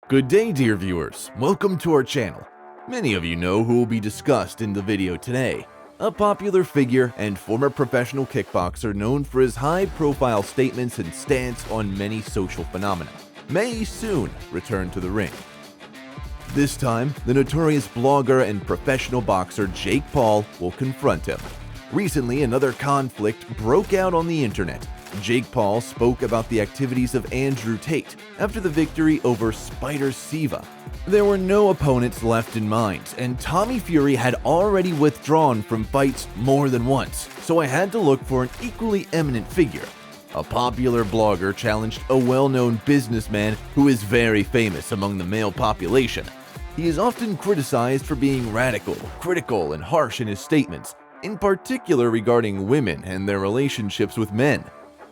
Good day, dear viewers. Welcome to our channel. Many of you know who will be discussed in the video today. A popular figure and former professional kickboxer known for his high-profile statements and stance on many social phenomena may soon return to the ring. This time, the notorious blogger and professional boxer Jake Paul will confront him. Recently, another conflict broke out on the internet. Jake Paul spoke about the activities of Andrew Tate after the victory over Spider Siva. There were no opponents left in mind, and Tommy Fury had already withdrawn from fights more than once, so I had to look for an equally eminent figure. A popular blogger challenged a well-known businessman who is very famous among the male population. He is often criticized for being radical, critical, and harsh in his statements, in particular regarding women and their relationships with men.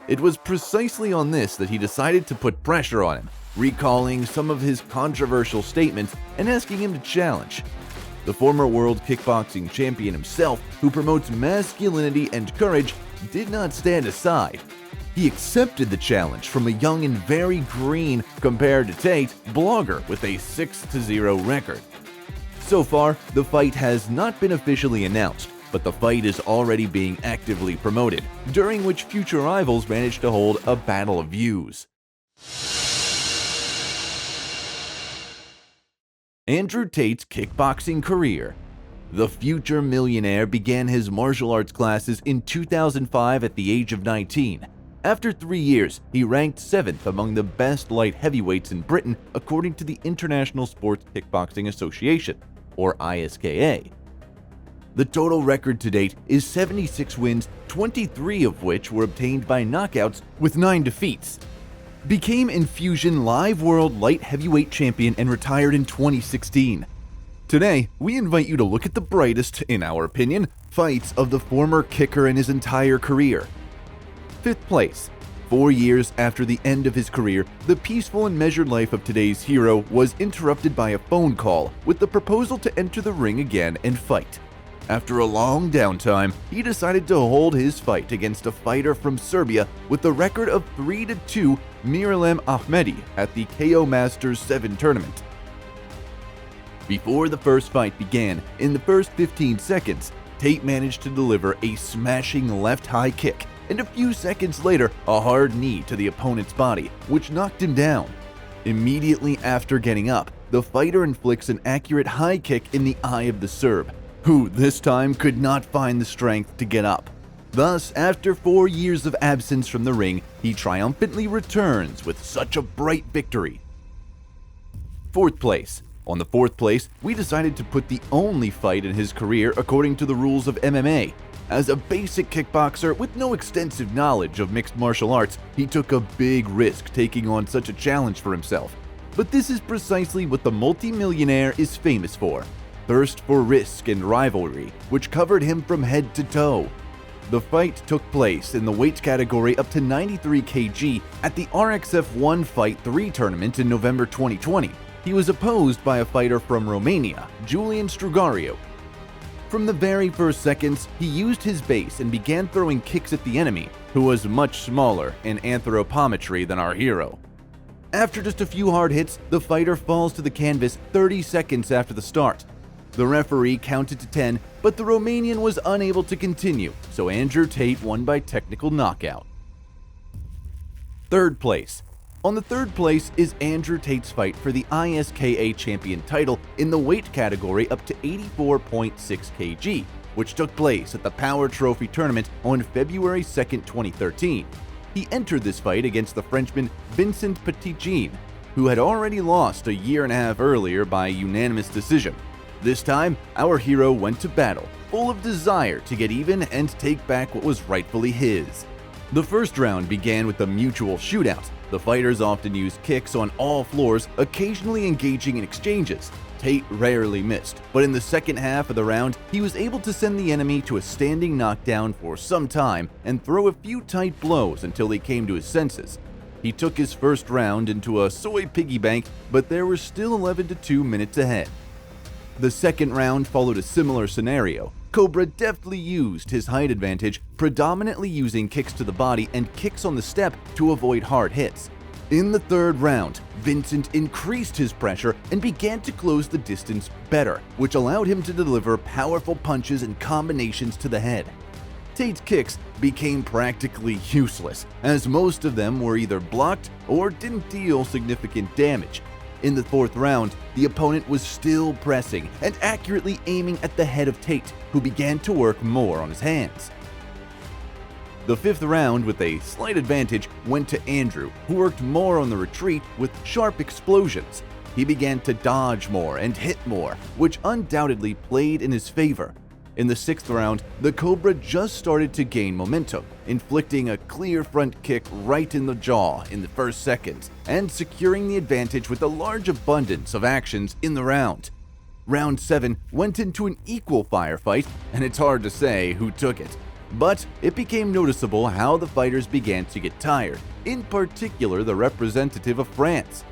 It was precisely on this that he decided to put pressure on him, recalling some of his controversial statements and asking him to challenge. The former world kickboxing champion himself, who promotes masculinity and courage, did not stand aside. He accepted the challenge from a young and very green, compared to Tate, blogger with a 6-0 record. So far, the fight has not been officially announced, but the fight is already being actively promoted, during which future rivals managed to hold a battle of views. Andrew Tate's kickboxing career. The future millionaire began his martial arts classes in 2005 at the age of 19. After 3 years, he ranked 7th among the best light heavyweights in Britain according to the International Sports Kickboxing Association, or ISKA. The total record to date is 76 wins, 23 of which were obtained by knockouts with 9 defeats. Became Infusion Live World Light Heavyweight Champion and retired in 2016. Today, we invite you to look at the brightest, in our opinion, fights of the former kicker in his entire career. 5th place. 4 years after the end of his career, the peaceful and measured life of today's hero was interrupted by a phone call with the proposal to enter the ring again and fight. After a long downtime, he decided to hold his fight against a fighter from Serbia with the record of 3-2 Miralem Ahmedi at the KO Masters 7 tournament. Before the first fight began, in the first 15 seconds, Tate managed to deliver a smashing left high kick, and a few seconds later, a hard knee to the opponent's body, which knocked him down. Immediately after getting up, the fighter inflicts an accurate high kick in the eye of the Serb, who this time could not find the strength to get up. Thus, after 4 years of absence from the ring, he triumphantly returns with such a bright victory. 4th place. On the 4th place, we decided to put the only fight in his career according to the rules of MMA. As a basic kickboxer with no extensive knowledge of mixed martial arts, he took a big risk taking on such a challenge for himself. But this is precisely what the multimillionaire is famous for. Thirst for risk and rivalry, which covered him from head to toe. The fight took place in the weight category up to 93 kg at the RXF1 Fight 3 tournament in November 2020. He was opposed by a fighter from Romania, Julian Strugariu. From the very first seconds, he used his base and began throwing kicks at the enemy, who was much smaller in anthropometry than our hero. After just a few hard hits, the fighter falls to the canvas 30 seconds after the start. The referee counted to 10, but the Romanian was unable to continue, so Andrew Tate won by technical knockout. 3rd place. On the 3rd place is Andrew Tate's fight for the ISKA champion title in the weight category up to 84.6 kg, which took place at the Power Trophy tournament on February 2, 2013. He entered this fight against the Frenchman Vincent Petitjean, who had already lost a year and a half earlier by unanimous decision. This time, our hero went to battle, full of desire to get even and take back what was rightfully his. The first round began with a mutual shootout. The fighters often used kicks on all floors, occasionally engaging in exchanges. Tate rarely missed, but in the second half of the round, he was able to send the enemy to a standing knockdown for some time and throw a few tight blows until he came to his senses. He took his first round into a soy piggy bank, but there were still 11-2 minutes ahead. The second round followed a similar scenario. Cobra deftly used his height advantage, predominantly using kicks to the body and kicks on the step to avoid hard hits. In the third round, Vincent increased his pressure and began to close the distance better, which allowed him to deliver powerful punches and combinations to the head. Tate's kicks became practically useless, as most of them were either blocked or didn't deal significant damage. In the fourth round, the opponent was still pressing and accurately aiming at the head of Tate, who began to work more on his hands. The fifth round, with a slight advantage, went to Andrew, who worked more on the retreat with sharp explosions. He began to dodge more and hit more, which undoubtedly played in his favor. In the sixth round, the Cobra just started to gain momentum, inflicting a clear front kick right in the jaw in the first seconds, and securing the advantage with a large abundance of actions in the round. Round 7 went into an equal firefight, and it's hard to say who took it. But it became noticeable how the fighters began to get tired, in particular the representative of France.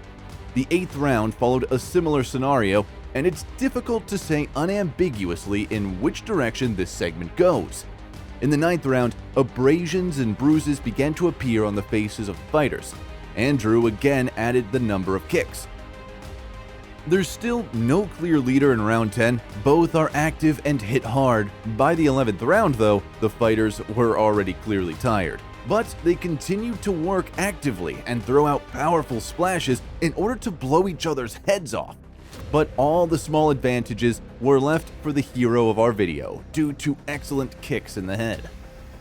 The eighth round followed a similar scenario, and it's difficult to say unambiguously in which direction this segment goes. In the ninth round, abrasions and bruises began to appear on the faces of fighters. Andrew again added the number of kicks. There's still no clear leader in round 10, both are active and hit hard. By the 11th round though, the fighters were already clearly tired. But they continued to work actively and throw out powerful splashes in order to blow each other's heads off. But all the small advantages were left for the hero of our video due to excellent kicks in the head.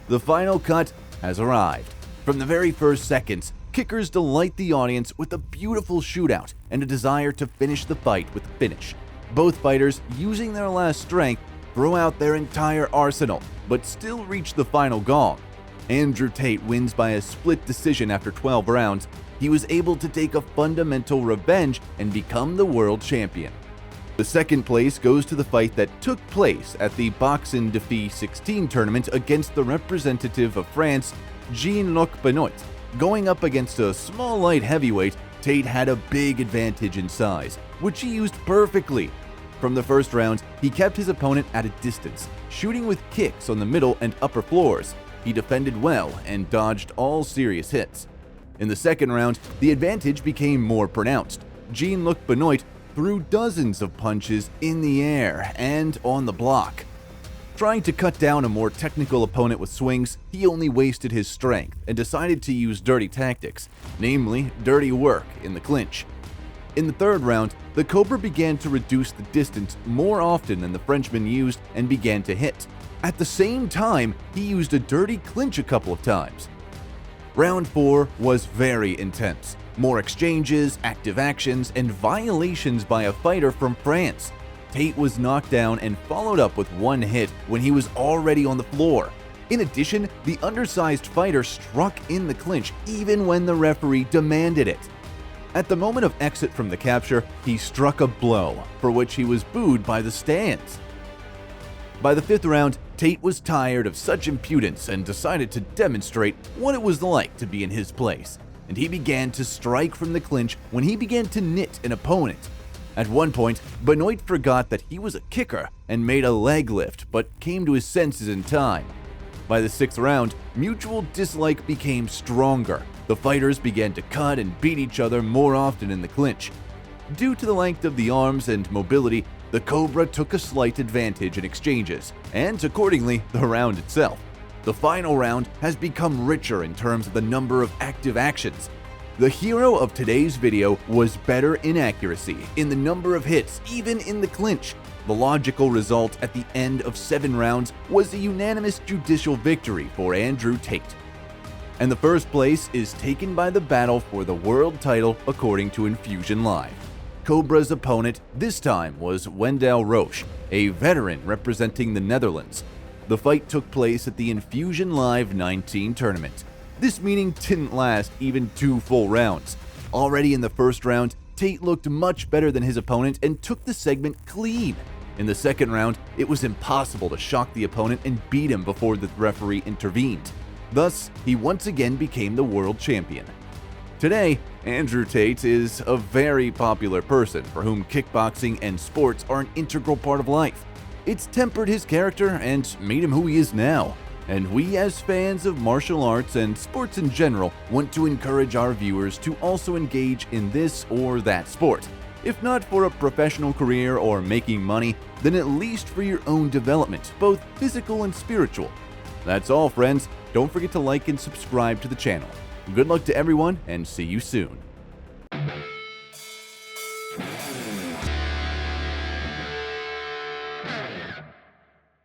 The final cut has arrived. From the very first seconds, kickers delight the audience with a beautiful shootout and a desire to finish the fight with a finish. Both fighters, using their last strength, throw out their entire arsenal, but still reach the final gong. Andrew Tate wins by a split decision after 12 rounds. He was able to take a fundamental revenge and become the world champion. The second place goes to the fight that took place at the Boxing Défi 16 tournament against the representative of France, Jean-Luc Benoit. Going up against a small light heavyweight, Tate had a big advantage in size, which he used perfectly. From the first round, he kept his opponent at a distance, shooting with kicks on the middle and upper floors. He defended well and dodged all serious hits. In the second round, the advantage became more pronounced. Jean-Luc Benoit threw dozens of punches in the air and on the block. Trying to cut down a more technical opponent with swings, he only wasted his strength and decided to use dirty tactics, namely dirty work in the clinch. In the third round, the Cobra began to reduce the distance more often than the Frenchman used and began to hit. At the same time, he used a dirty clinch a couple of times. Round 4 was very intense. More exchanges, active actions, and violations by a fighter from France. Tate was knocked down and followed up with one hit when he was already on the floor. In addition, the undersized fighter struck in the clinch even when the referee demanded it. At the moment of exit from the capture, he struck a blow, for which he was booed by the stands. By the fifth round, Tate was tired of such impudence and decided to demonstrate what it was like to be in his place, and he began to strike from the clinch when he began to knit an opponent. At one point, Benoit forgot that he was a kicker and made a leg lift, but came to his senses in time. By the sixth round, mutual dislike became stronger. The fighters began to cut and beat each other more often in the clinch. Due to the length of the arms and mobility, the Cobra took a slight advantage in exchanges, and accordingly, the round itself. The final round has become richer in terms of the number of active actions. The hero of today's video was better in accuracy, in the number of hits, even in the clinch. The logical result at the end of 7 rounds was a unanimous judicial victory for Andrew Tate. And the first place is taken by the battle for the world title according to Infusion Live. Cobra's opponent this time was Wendell Roche, a veteran representing the Netherlands. The fight took place at the Infusion Live 19 tournament. This meeting didn't last even 2 full rounds. Already in the first round, Tate looked much better than his opponent and took the segment clean. In the second round, it was impossible to shock the opponent and beat him before the referee intervened. Thus, he once again became the world champion. Today, Andrew Tate is a very popular person for whom kickboxing and sports are an integral part of life. It's tempered his character and made him who he is now. And we, as fans of martial arts and sports in general, want to encourage our viewers to also engage in this or that sport. If not for a professional career or making money, then at least for your own development, both physical and spiritual. That's all, friends. Don't forget to like and subscribe to the channel. Good luck to everyone, and see you soon.